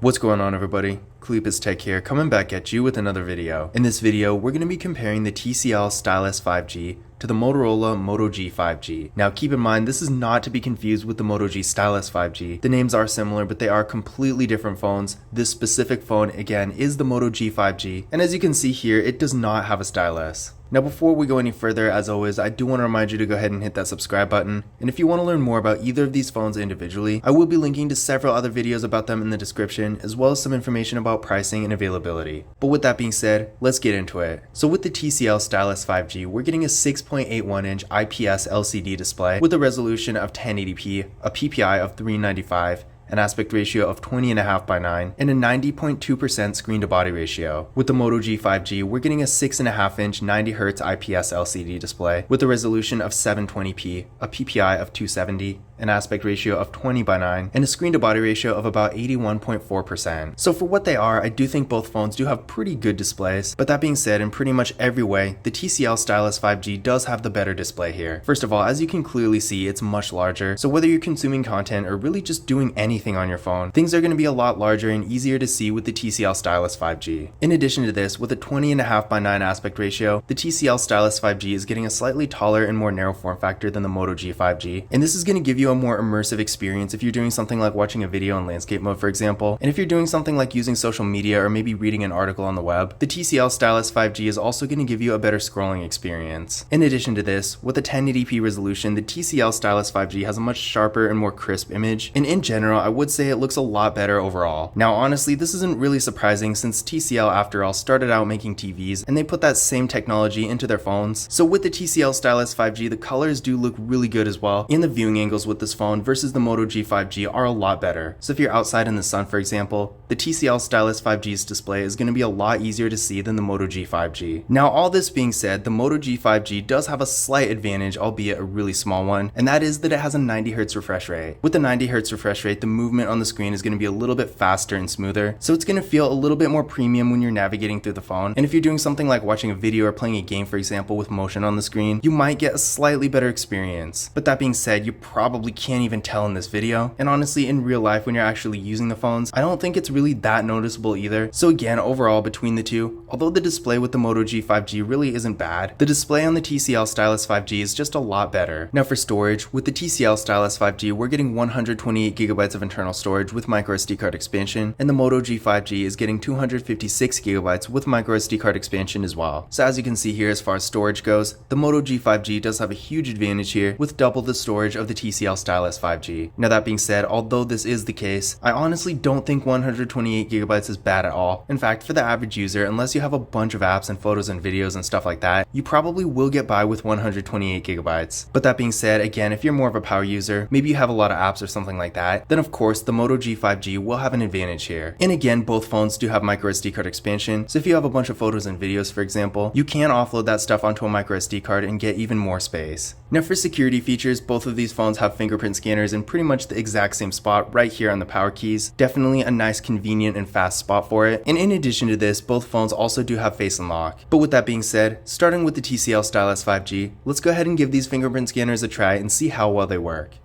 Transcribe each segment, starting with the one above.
What's going on, everybody? Cleepus Tech here, coming back at you with another video. In this video, we're going to be comparing the TCL Stylus 5G to the Motorola Moto G 5G. Now keep in mind, this is not to be confused with the Moto G Stylus 5G. The names are similar, but they are completely different phones. This specific phone, again, is the Moto G 5G, and as you can see here, it does not have a stylus. Now before we go any further, as always, I do want to remind you to go ahead and hit that subscribe button, and if you want to learn more about either of these phones individually, I will be linking to several other videos about them in the description, as well as some information about pricing and availability. But with that being said, let's get into it. So with the TCL Stylus 5G, we're getting a 6.81-inch IPS LCD display with a resolution of 1080p, a PPI of 395, an aspect ratio of 20.5 by 9, and a 90.2% screen to body ratio. With the Moto G 5G, we're getting a 6.5-inch 90Hz IPS LCD display with a resolution of 720p, a PPI of 270, an aspect ratio of 20 by 9, and a screen to body ratio of about 81.4%. So for what they are, I do think both phones do have pretty good displays, but that being said, in pretty much every way, the TCL Stylus 5G does have the better display here. First of all, as you can clearly see, it's much larger, so whether you're consuming content or really just doing anything on your phone, things are going to be a lot larger and easier to see with the TCL Stylus 5G. In addition to this, with a 20.5 by 9 aspect ratio, the TCL Stylus 5G is getting a slightly taller and more narrow form factor than the Moto G 5G, and this is going to give you a more immersive experience if you're doing something like watching a video in landscape mode, for example, and if you're doing something like using social media or maybe reading an article on the web, the TCL Stylus 5G is also going to give you a better scrolling experience. In addition to this, with a 1080p resolution, the TCL Stylus 5G has a much sharper and more crisp image, and in general, I would say it looks a lot better overall. Now honestly, this isn't really surprising since TCL, after all, started out making TVs, and they put that same technology into their phones. So with the TCL Stylus 5G, the colors do look really good as well, and the viewing angles with this phone versus the Moto G 5G are a lot better. So if you're outside in the sun, for example, the TCL Stylus 5G's display is going to be a lot easier to see than the Moto G 5G. Now all this being said, the Moto G 5G does have a slight advantage, albeit a really small one, and that is that it has a 90Hz refresh rate. With the 90Hz refresh rate, the movement on the screen is going to be a little bit faster and smoother, so it's going to feel a little bit more premium when you're navigating through the phone. And if you're doing something like watching a video or playing a game, for example, with motion on the screen, you might get a slightly better experience. But that being said, you probably can't even tell in this video, and honestly in real life when you're actually using the phones, I don't think it's really that noticeable either. So again, overall between the two, although the display with the Moto G 5G really isn't bad, the display on the TCL Stylus 5G is just a lot better. Now for storage, with the TCL Stylus 5G, we're getting 128GB of internal storage with microSD card expansion, and the Moto G 5G is getting 256GB with microSD card expansion as well. So as you can see here, as far as storage goes, the Moto G 5G does have a huge advantage here with double the storage of the TCL Stylus 5G. Now that being said, although this is the case, I honestly don't think 128GB is bad at all. In fact, for the average user, unless you have a bunch of apps and photos and videos and stuff like that, you probably will get by with 128GB. But that being said, again, if you're more of a power user, maybe you have a lot of apps or something like that, then of course the Moto G 5G will have an advantage here. And again, both phones do have microSD card expansion, so if you have a bunch of photos and videos, for example, you can offload that stuff onto a microSD card and get even more space. Now for security features, both of these phones have fingerprint scanners in pretty much the exact same spot right here on the power keys. Definitely a nice, convenient, and fast spot for it. And in addition to this, both phones also do have face unlock. But with that being said, starting with the TCL Stylus 5G, let's go ahead and give these fingerprint scanners a try and see how well they work.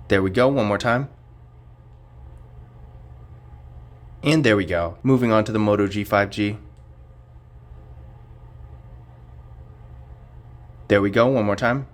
There we go, one more time. And there we go. Moving on to the Moto G 5G. There we go, one more time.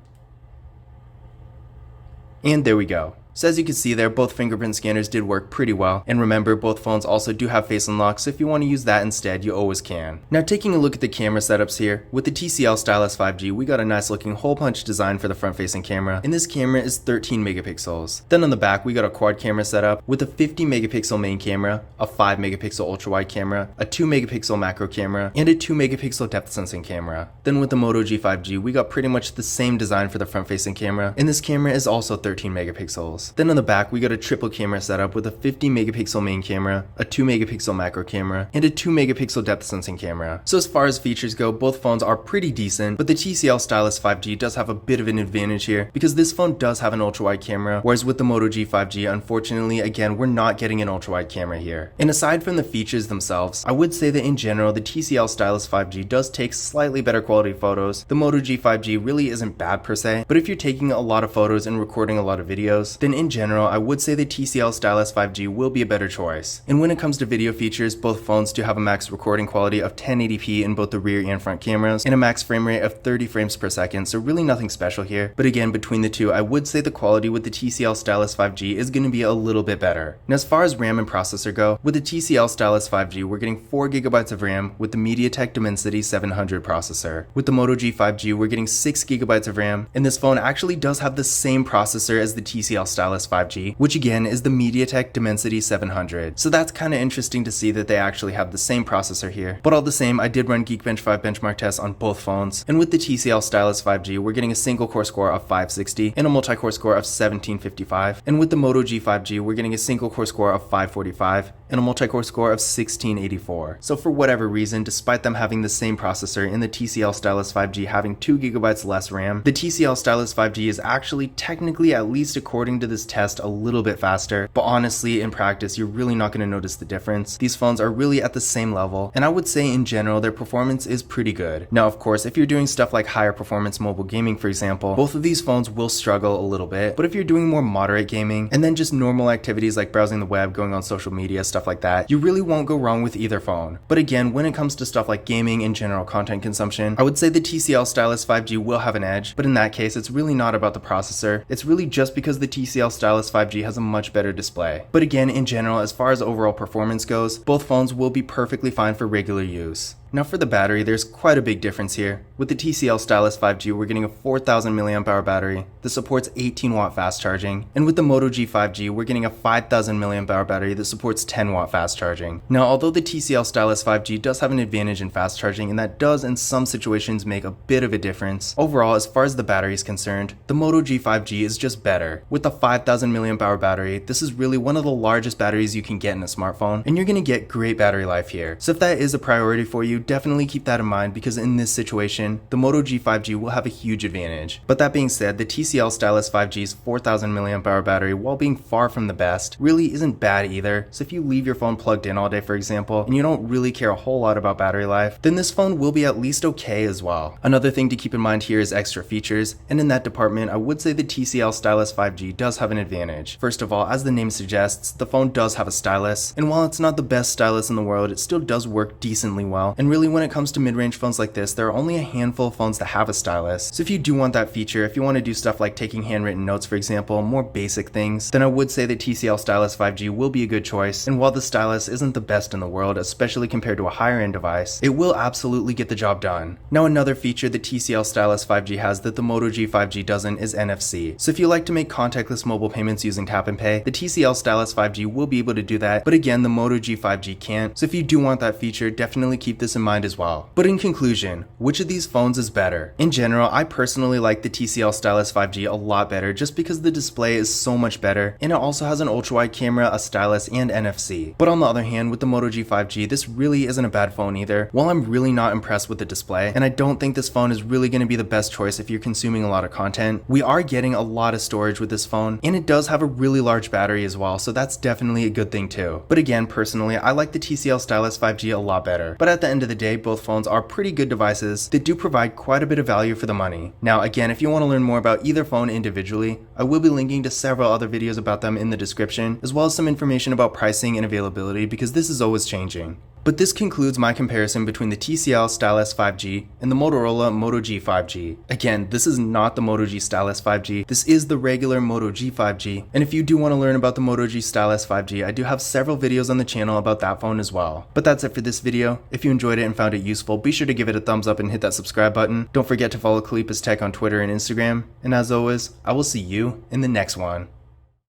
And there we go. So as you can see there, both fingerprint scanners did work pretty well, and remember, both phones also do have face unlock, so if you want to use that instead, you always can. Now taking a look at the camera setups here, with the TCL Stylus 5G, we got a nice looking hole punch design for the front facing camera, and this camera is 13 megapixels. Then on the back, we got a quad camera setup with a 50 megapixel main camera, a 5 megapixel ultra wide camera, a 2 megapixel macro camera, and a 2 megapixel depth sensing camera. Then with the Moto G 5G, we got pretty much the same design for the front facing camera, and this camera is also 13 megapixels. Then on the back, we got a triple camera setup with a 50 megapixel main camera, a 2 megapixel macro camera, and a 2 megapixel depth sensing camera. So as far as features go, both phones are pretty decent, but the TCL Stylus 5G does have a bit of an advantage here because this phone does have an ultra wide camera, whereas with the Moto G 5G, unfortunately, again, we're not getting an ultra wide camera here. And aside from the features themselves, I would say that in general, the TCL Stylus 5G does take slightly better quality photos. The Moto G 5G really isn't bad per se, but if you're taking a lot of photos and recording a lot of videos, then again, in general, I would say the TCL Stylus 5G will be a better choice. And when it comes to video features, both phones do have a max recording quality of 1080p in both the rear and front cameras, and a max frame rate of 30 frames per second, so really nothing special here. But again, between the two, I would say the quality with the TCL Stylus 5G is going to be a little bit better. And as far as RAM and processor go, with the TCL Stylus 5G, we're getting 4GB of RAM with the MediaTek Dimensity 700 processor. With the Moto G 5G, we're getting 6GB of RAM, and this phone actually does have the same processor as the TCL Stylus 5G, which again is the MediaTek Dimensity 700. So that's kind of interesting to see that they actually have the same processor here. But all the same, I did run Geekbench 5 benchmark tests on both phones, and with the TCL Stylus 5G, we're getting a single core score of 560 and a multi-core score of 1755. And with the Moto G 5G, we're getting a single core score of 545 and a multi-core score of 1684. So for whatever reason, despite them having the same processor and the TCL Stylus 5G having 2GB less RAM, the TCL Stylus 5G is actually technically, at least according to this test, a little bit faster. But honestly, in practice, you're really not going to notice the difference. These phones are really at the same level, and I would say in general, their performance is pretty good. Now, of course, if you're doing stuff like higher performance mobile gaming, for example, both of these phones will struggle a little bit. But if you're doing more moderate gaming, and then just normal activities like browsing the web, going on social media, stuff like that, you really won't go wrong with either phone. But again, when it comes to stuff like gaming and general content consumption, I would say the TCL Stylus 5G will have an edge, but in that case, it's really not about the processor. It's really just because the TCL Stylus 5G has a much better display. But again, in general, as far as overall performance goes, both phones will be perfectly fine for regular use. Now for the battery, there's quite a big difference here. With the TCL Stylus 5G, we're getting a 4000 mAh battery that supports 18W fast charging, and with the Moto G 5G, we're getting a 5000 mAh battery that supports 10W fast charging. Now, although the TCL Stylus 5G does have an advantage in fast charging, and that does in some situations make a bit of a difference, overall, as far as the battery is concerned, the Moto G 5G is just better. With the 5000 mAh battery, this is really one of the largest batteries you can get in a smartphone, and you're going to get great battery life here. So if that is a priority for you, definitely keep that in mind, because in this situation, the Moto G 5G will have a huge advantage. But that being said, the TCL Stylus 5G's 4000 mAh battery, while being far from the best, really isn't bad either. So if you leave your phone plugged in all day, for example, and you don't really care a whole lot about battery life, then this phone will be at least okay as well. Another thing to keep in mind here is extra features, and in that department, I would say the TCL Stylus 5G does have an advantage. First of all, as the name suggests, the phone does have a stylus, and while it's not the best stylus in the world, it still does work decently well. And really, when it comes to mid-range phones like this, there are only a handful of phones that have a stylus. So if you do want that feature, if you want to do stuff like taking handwritten notes, for example, more basic things, then I would say the TCL Stylus 5G will be a good choice. And while the stylus isn't the best in the world, especially compared to a higher end device, it will absolutely get the job done. Now, another feature the TCL Stylus 5G has that the Moto G 5G doesn't is NFC. So if you like to make contactless mobile payments using tap and pay, the TCL Stylus 5G will be able to do that, but again, the Moto G 5G can't. So if you do want that feature, definitely keep this in mind as well. But in conclusion, which of these phones is better? In general, I personally like the TCL Stylus 5G a lot better just because the display is so much better, and it also has an ultra-wide camera, a stylus, and NFC. But on the other hand, with the Moto G 5G, this really isn't a bad phone either. While I'm really not impressed with the display, and I don't think this phone is really going to be the best choice if you're consuming a lot of content, we are getting a lot of storage with this phone, and it does have a really large battery as well, so that's definitely a good thing too. But again, personally, I like the TCL Stylus 5G a lot better. But at the end of the day, both phones are pretty good devices that do provide quite a bit of value for the money. Now again, if you want to learn more about either phone individually, I will be linking to several other videos about them in the description, as well as some information about pricing and availability, because this is always changing. But this concludes my comparison between the TCL Stylus 5G and the Motorola Moto G 5G. Again, this is not the Moto G Stylus 5G, this is the regular Moto G 5G. And if you do want to learn about the Moto G Stylus 5G, I do have several videos on the channel about that phone as well. But that's it for this video. If you enjoyed it and found it useful, be sure to give it a thumbs up and hit that subscribe button. Don't forget to follow Kalipis Tech on Twitter and Instagram. And as always, I will see you in the next one.